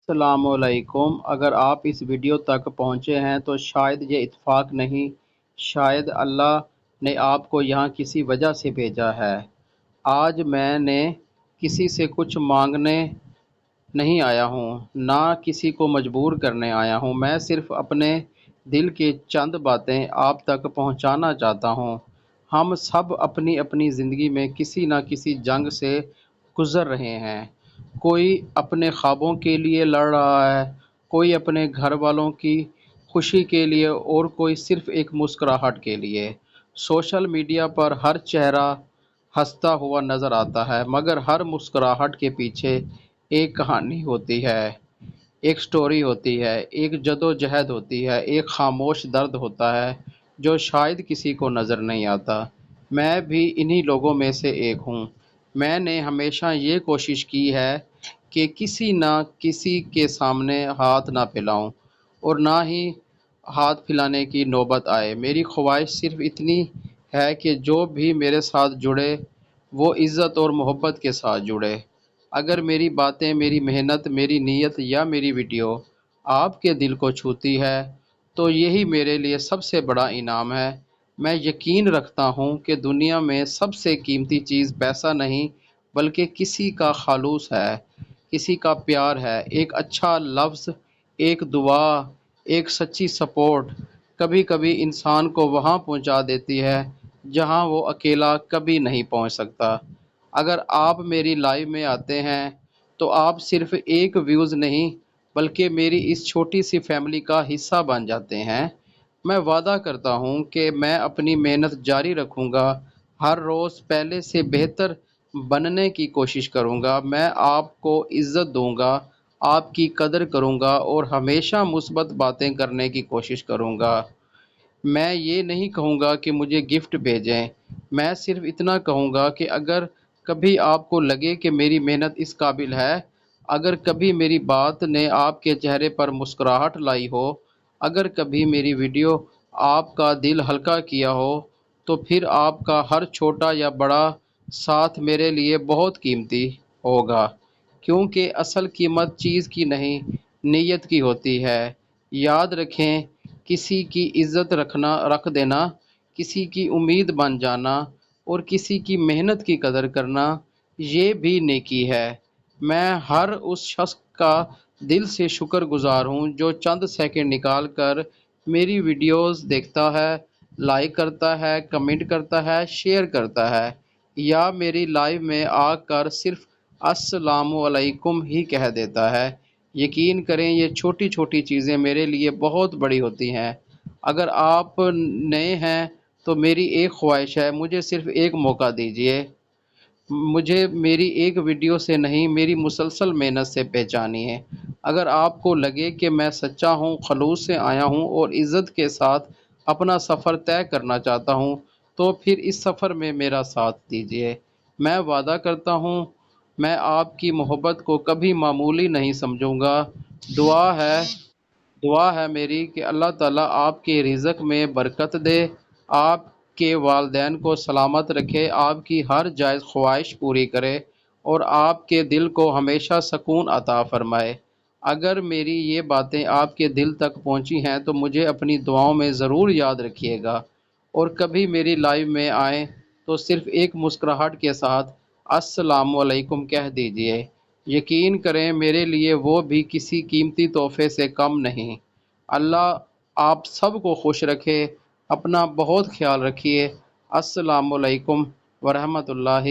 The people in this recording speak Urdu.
السلام علیکم۔ اگر آپ اس ویڈیو تک پہنچے ہیں تو شاید یہ اتفاق نہیں، شاید اللہ نے آپ کو یہاں کسی وجہ سے بھیجا ہے۔ آج میں نے کسی سے کچھ مانگنے نہیں آیا ہوں، نہ کسی کو مجبور کرنے آیا ہوں۔ میں صرف اپنے دل کی چند باتیں آپ تک پہنچانا چاہتا ہوں۔ ہم سب اپنی اپنی زندگی میں کسی نہ کسی جنگ سے گزر رہے ہیں۔ کوئی اپنے خوابوں کے لیے لڑ رہا ہے، کوئی اپنے گھر والوں کی خوشی کے لیے، اور کوئی صرف ایک مسکراہٹ کے لیے۔ سوشل میڈیا پر ہر چہرہ ہنستا ہوا نظر آتا ہے، مگر ہر مسکراہٹ کے پیچھے ایک کہانی ہوتی ہے، ایک سٹوری ہوتی ہے، ایک جدوجہد ہوتی ہے، ایک خاموش درد ہوتا ہے جو شاید کسی کو نظر نہیں آتا۔ میں بھی انہی لوگوں میں سے ایک ہوں۔ میں نے ہمیشہ یہ کوشش کی ہے کہ کسی نہ کسی کے سامنے ہاتھ نہ پھیلاؤں، اور نہ ہی ہاتھ پھیلانے کی نوبت آئے۔ میری خواہش صرف اتنی ہے کہ جو بھی میرے ساتھ جڑے وہ عزت اور محبت کے ساتھ جڑے۔ اگر میری باتیں، میری محنت، میری نیت یا میری ویڈیو آپ کے دل کو چھوتی ہے تو یہی میرے لیے سب سے بڑا انعام ہے۔ میں یقین رکھتا ہوں کہ دنیا میں سب سے قیمتی چیز پیسہ نہیں بلکہ کسی کا خلوص ہے، کسی کا پیار ہے، ایک اچھا لفظ، ایک دعا، ایک سچی سپورٹ کبھی کبھی انسان کو وہاں پہنچا دیتی ہے جہاں وہ اکیلا کبھی نہیں پہنچ سکتا۔ اگر آپ میری لائیو میں آتے ہیں تو آپ صرف ایک ویوز نہیں بلکہ میری اس چھوٹی سی فیملی کا حصہ بن جاتے ہیں۔ میں وعدہ کرتا ہوں کہ میں اپنی محنت جاری رکھوں گا، ہر روز پہلے سے بہتر بننے کی کوشش کروں گا۔ میں آپ کو عزت دوں گا، آپ کی قدر کروں گا اور ہمیشہ مثبت باتیں کرنے کی کوشش کروں گا۔ میں یہ نہیں کہوں گا کہ مجھے گفٹ بھیجیں، میں صرف اتنا کہوں گا کہ اگر کبھی آپ کو لگے کہ میری محنت اس قابل ہے، اگر کبھی میری بات نے آپ کے چہرے پر مسکراہٹ لائی ہو، اگر کبھی میری ویڈیو آپ کا دل ہلکا کیا ہو، تو پھر آپ کا ہر چھوٹا یا بڑا ساتھ میرے لیے بہت قیمتی ہوگا، کیونکہ اصل قیمت چیز کی نہیں، نیت کی ہوتی ہے۔ یاد رکھیں، کسی کی عزت رکھ دینا، کسی کی امید بن جانا اور کسی کی محنت کی قدر کرنا، یہ بھی نیکی ہے۔ میں ہر اس شخص کا دل سے شکر گزار ہوں جو چند سیکنڈ نکال کر میری ویڈیوز دیکھتا ہے، لائک کرتا ہے، کمنٹ کرتا ہے، شیئر کرتا ہے، یا میری لائیو میں آ کر صرف السلام علیکم ہی کہہ دیتا ہے۔ یقین کریں یہ چھوٹی چھوٹی چیزیں میرے لیے بہت بڑی ہوتی ہیں۔ اگر آپ نئے ہیں تو میری ایک خواہش ہے، مجھے صرف ایک موقع دیجیے۔ مجھے میری ایک ویڈیو سے نہیں، میری مسلسل محنت سے پہچانی ہے۔ اگر آپ کو لگے کہ میں سچا ہوں، خلوص سے آیا ہوں اور عزت کے ساتھ اپنا سفر طے کرنا چاہتا ہوں تو پھر اس سفر میں میرا ساتھ دیجیے۔ میں وعدہ کرتا ہوں میں آپ کی محبت کو کبھی معمولی نہیں سمجھوں گا۔ دعا ہے میری کہ اللہ تعالیٰ آپ کے رزق میں برکت دے، آپ کے والدین کو سلامت رکھے، آپ کی ہر جائز خواہش پوری کرے اور آپ کے دل کو ہمیشہ سکون عطا فرمائے۔ اگر میری یہ باتیں آپ کے دل تک پہنچی ہیں تو مجھے اپنی دعاؤں میں ضرور یاد رکھیے گا، اور کبھی میری لائیو میں آئیں تو صرف ایک مسکراہٹ کے ساتھ السلام علیکم کہہ دیجیے۔ یقین کریں میرے لیے وہ بھی کسی قیمتی تحفے سے کم نہیں۔ اللہ آپ سب کو خوش رکھے، اپنا بہت خیال رکھیے۔ السلام علیکم ورحمۃ اللہ